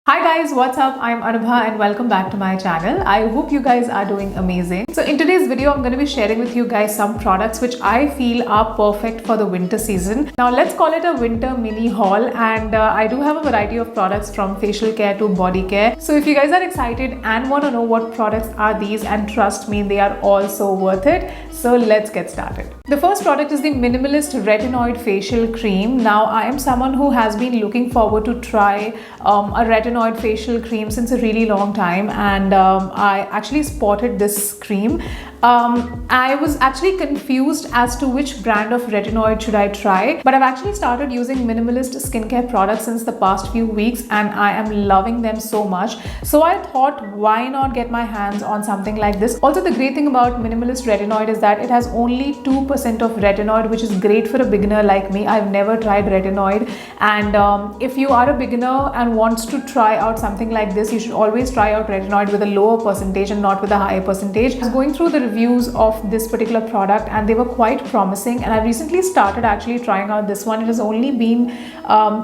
Hi guys, what's up? I'm Anubha and welcome back to my channel. I hope you guys are doing amazing. So in today's video, I'm going to be sharing with you guys some products which I feel are perfect for the winter season. Now let's call it a winter mini haul, and I do have a variety of products from facial care to body care. So if you guys are excited and want to know what products are these, and trust me, they are all so worth it. So let's get started. The first product is the Minimalist Retinoid Facial Cream. Now I am someone who has been looking forward to try a retinoid facial cream since a really long time, and I actually spotted this cream. I was actually confused as to which brand of retinoid should I try, but I've actually started using Minimalist skincare products since the past few weeks and I am loving them so much. So I thought, why not get my hands on something like this? Also, the great thing about Minimalist Retinoid is that it has only 2% of retinoid, which is great for a beginner like me. I've never tried retinoid, and if you are a beginner and wants to try out something like this, you should always try out retinoid with a lower percentage and not with a higher percentage. I was going through the reviews of this particular product and they were quite promising, and I recently started actually trying out this one. It has only been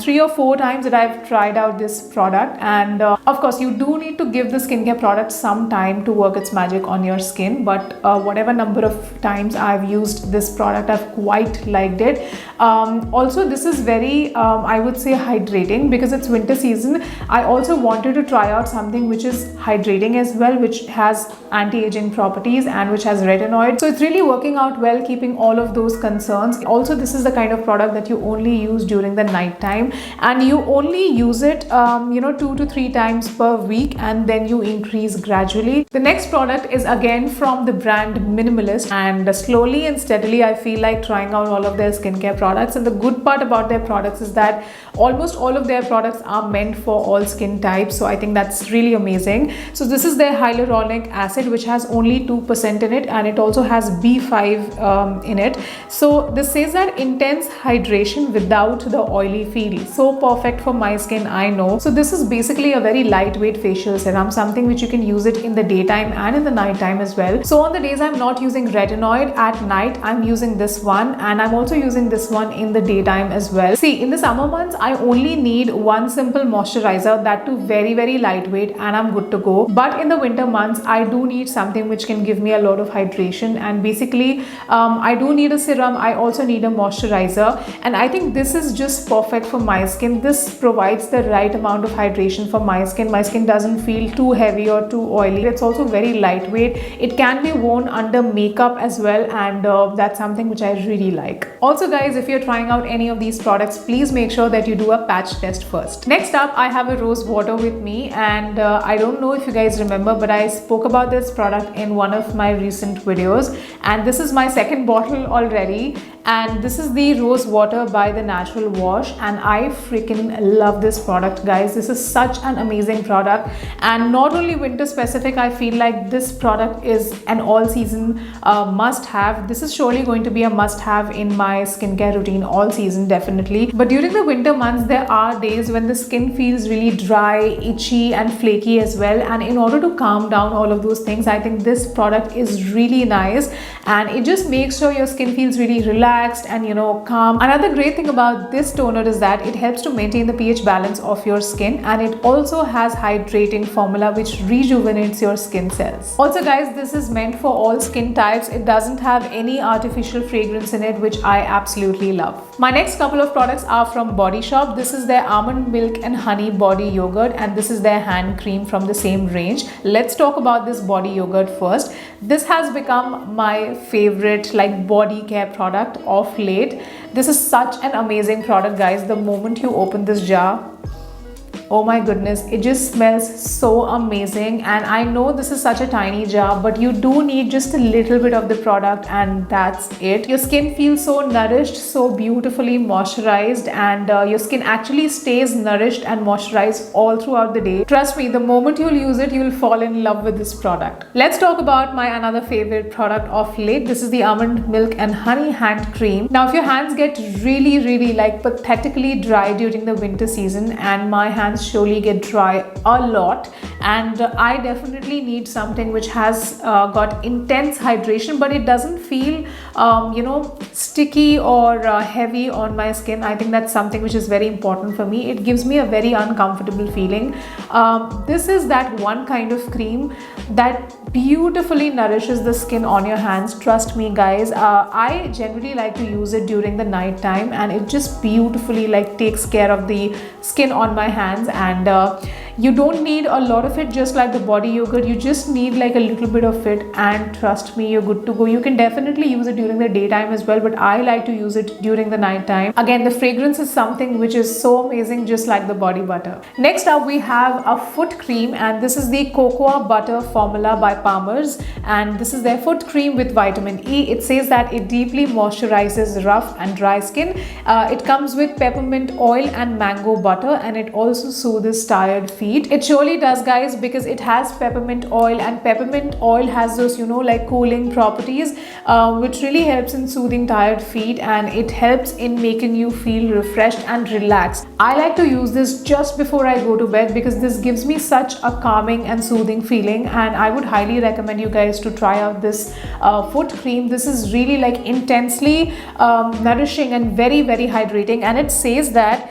3 or 4 times that I've tried out this product, and of course you do need to give the skincare product some time to work its magic on your skin, but whatever number of times I've used this product, I've quite liked it. Also, this is very I would say hydrating because it's winter season. I also wanted to try out something which is hydrating as well, which has anti-aging properties and which has retinoid. So it's really working out well, keeping all of those concerns. Also, this is the kind of product that you only use during the night time, and you only use it 2 to 3 times per week, and then you increase gradually. The next product is again from the brand Minimalist, and slowly and steadily I feel like trying out all of their skincare products. And the good part about their products is that almost all of their products are meant for all skin types, so I think that's really amazing. So this is their hyaluronic acid, which has only 2% in it, and it also has B5 in it. So this says that intense hydration without the oily feel. So perfect for my skin, I know. So this is basically a very lightweight facial serum, something which you can use it in the daytime and in the night time as well. So on the days I'm not using retinoid, at night I'm using this one, and I'm also using this one in the daytime as well. See, in the summer months I only need one simple moisturizer, that too very lightweight, and I'm good to go. But in the winter months I do need something which can give me a lot of hydration, and basically I do need a serum, I also need a moisturizer, and I think this is just perfect for my skin. This provides the right amount of hydration for my skin. My skin doesn't feel too heavy or too oily. It's also very lightweight. It can be worn under makeup as well, and that's something which I really like. Also guys, if you're trying out any of these products, please make sure that you do a patch test first. Next up, I have a rose water with me, and I don't know if you guys remember, but I spoke about this product in one of my recent videos, and this is my second bottle already. And this is the rose water by the Natural Wash, and I freaking love this product, guys. This is such an amazing product, and not only winter specific. I feel like this product is an all season must have. This is surely going to be a must have in my skincare routine all season, definitely. But during the winter months there are days when the skin feels really dry, itchy and flaky as well, and in order to calm down all of those things, I think this product is really nice, and it just makes sure your skin feels really relaxed and calm. Another great thing about this toner is that it helps to maintain the pH balance of your skin, and it also has hydrating formula which rejuvenates your skin cells. Also guys, this is meant for all skin types. It doesn't have any artificial fragrance in it, which I absolutely love. My next couple of products are from Body Shop. This is their almond milk and honey body yogurt, and this is their hand cream from the same range. Let's talk about this body yogurt first. This has become my favorite body care product of late. This is such an amazing product, guys. The moment you open this jar, oh my goodness, it just smells so amazing. And I know this is such a tiny jar, but you do need just a little bit of the product and that's it. Your skin feels so nourished, so beautifully moisturized, and your skin actually stays nourished and moisturized all throughout the day. Trust me, the moment you'll use it, you'll fall in love with this product. Let's talk about my another favorite product of late. This is the almond milk and honey hand cream. Now, if your hands get really pathetically dry during the winter season, and my hands surely get dry a lot, and I definitely need something which has got intense hydration, but it doesn't feel sticky or heavy on my skin. I think that's something which is very important for me. It gives me a very uncomfortable feeling. This is that one kind of cream that beautifully nourishes the skin on your hands. Trust me guys, I generally like to use it during the night time, and it just beautifully like takes care of the skin on my hands. And you don't need a lot of it, just like the body yogurt. You just need like a little bit of it, and trust me, you're good to go. You can definitely use it during the daytime as well, but I like to use it during the night time. Again, the fragrance is something which is so amazing, just like the body butter. Next up, we have a foot cream, and this is the Cocoa Butter Formula by Palmer's, and this is their foot cream with vitamin E. It says that it deeply moisturizes rough and dry skin. It comes with peppermint oil and mango butter, and it also soothes tired feet. It surely does guys, because it has peppermint oil, and peppermint oil has those like cooling properties, which really helps in soothing tired feet, and it helps in making you feel refreshed and relaxed. I like to use this just before I go to bed, because this gives me such a calming and soothing feeling, and I would highly recommend you guys to try out this foot cream. This is really like intensely nourishing and very hydrating, and it says that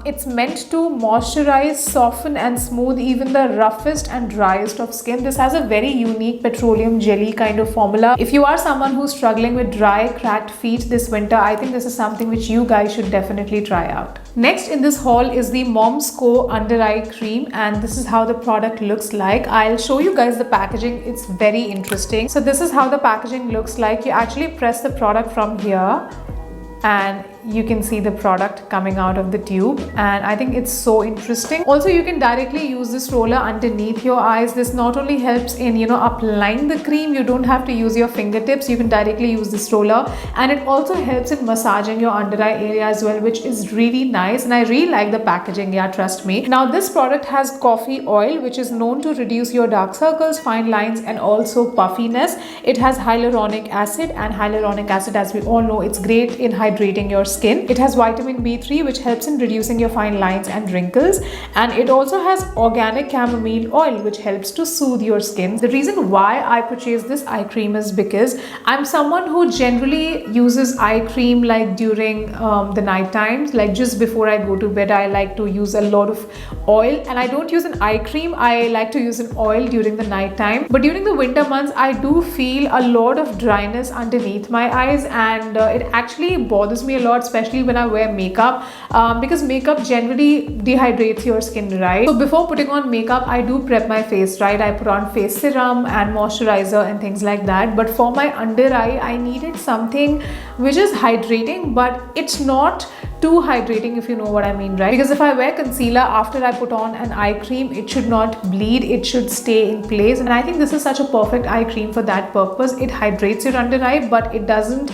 it's meant to moisturize, soften and smooth even the roughest and driest of skin. This has a very unique petroleum jelly kind of formula. If you are someone who's struggling with dry, cracked feet this winter, I think this is something which you guys should definitely try out. Next in this haul is the Mom's Co Under Eye Cream, and this is how the product looks like. I'll show you guys the packaging. It's very interesting. So this is how the packaging looks like. You actually press the product from here, and you can see the product coming out of the tube, and I think it's so interesting. Also, you can directly use this roller underneath your eyes. This not only helps in applying the cream, you don't have to use your fingertips, you can directly use this roller, and it also helps in massaging your under eye area as well, which is really nice, and I really like the packaging, yeah, trust me. Now this product has coffee oil, which is known to reduce your dark circles, fine lines and also puffiness. It has hyaluronic acid, and hyaluronic acid, as we all know, it's great in hydrating your skin. It has vitamin B3, which helps in reducing your fine lines and wrinkles, and it also has organic chamomile oil, which helps to soothe your skin. The reason why I purchased this eye cream is because I'm someone who generally uses eye cream like during the night times, like just before I go to bed. I like to use a lot of oil, and I don't use an eye cream. I like to use an oil during the night time. But during the winter months, I do feel a lot of dryness underneath my eyes, and it actually bothers me a lot, especially when I wear makeup, because makeup generally dehydrates your skin, right? So before putting on makeup, I do prep my face, right? I put on face serum and moisturizer and things like that. But for my under eye, I needed something which is hydrating, but it's not too hydrating, if you know what I mean, right? Because if I wear concealer after I put on an eye cream, it should not bleed, it should stay in place, and I think this is such a perfect eye cream for that purpose. It hydrates your under eye, but it doesn't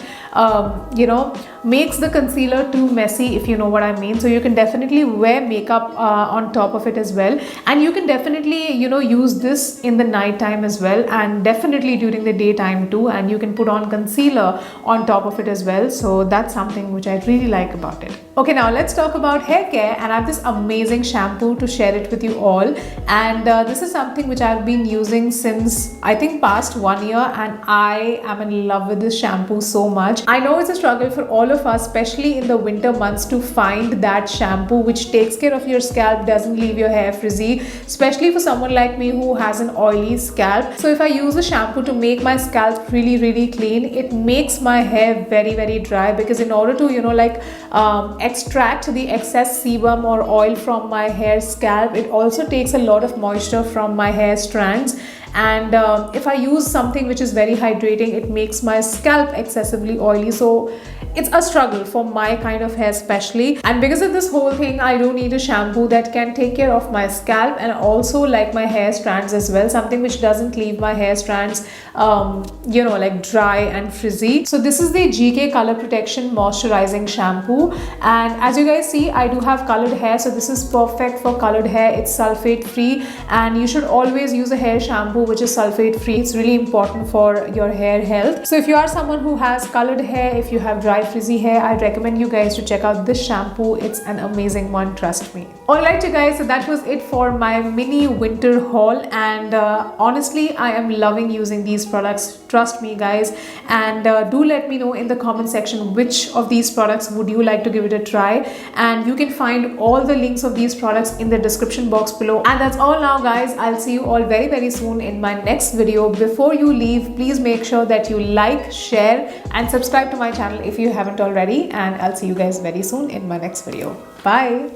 makes the concealer too messy, if you know what I mean. So you can definitely wear makeup on top of it as well, and you can definitely use this in the night time as well, and definitely during the daytime too, and you can put on concealer on top of it as well. So that's something which I really like about it. Okay, now let's talk about hair care, and I have this amazing shampoo to share it with you all, and this is something which I've been using since I think past 1 year, and I am in love with this shampoo so much. I know it's a struggle for all of us, especially in the winter months, to find that shampoo which takes care of your scalp, doesn't leave your hair frizzy, especially for someone like me who has an oily scalp. So if I use a shampoo to make my scalp really clean, it makes my hair very dry, because in order to extract the excess sebum or oil from my hair scalp, it also takes a lot of moisture from my hair strands. And if I use something which is very hydrating, it makes my scalp excessively oily. So it's a struggle for my kind of hair especially, and because of this whole thing, I do need a shampoo that can take care of my scalp and also like my hair strands as well, something which doesn't leave my hair strands dry and frizzy. So this is the GK Color Protection Moisturizing Shampoo, and as you guys see, I do have colored hair, so this is perfect for colored hair. It's sulfate free, and you should always use a hair shampoo which is sulfate free. It's really important for your hair health. So if you are someone who has colored hair, if you have dry dry frizzy hair, I recommend you guys to check out this shampoo. It's an amazing one, trust me. Alright you guys, so that was it for my mini winter haul, and honestly I am loving using these products, trust me guys. And do let me know in the comment section which of these products would you like to give it a try, and you can find all the links of these products in the description box below. And that's all now guys. I'll see you all very soon in my next video. Before you leave, please make sure that you like, share and subscribe to my channel if you haven't already, and I'll see you guys very soon in my next video. Bye.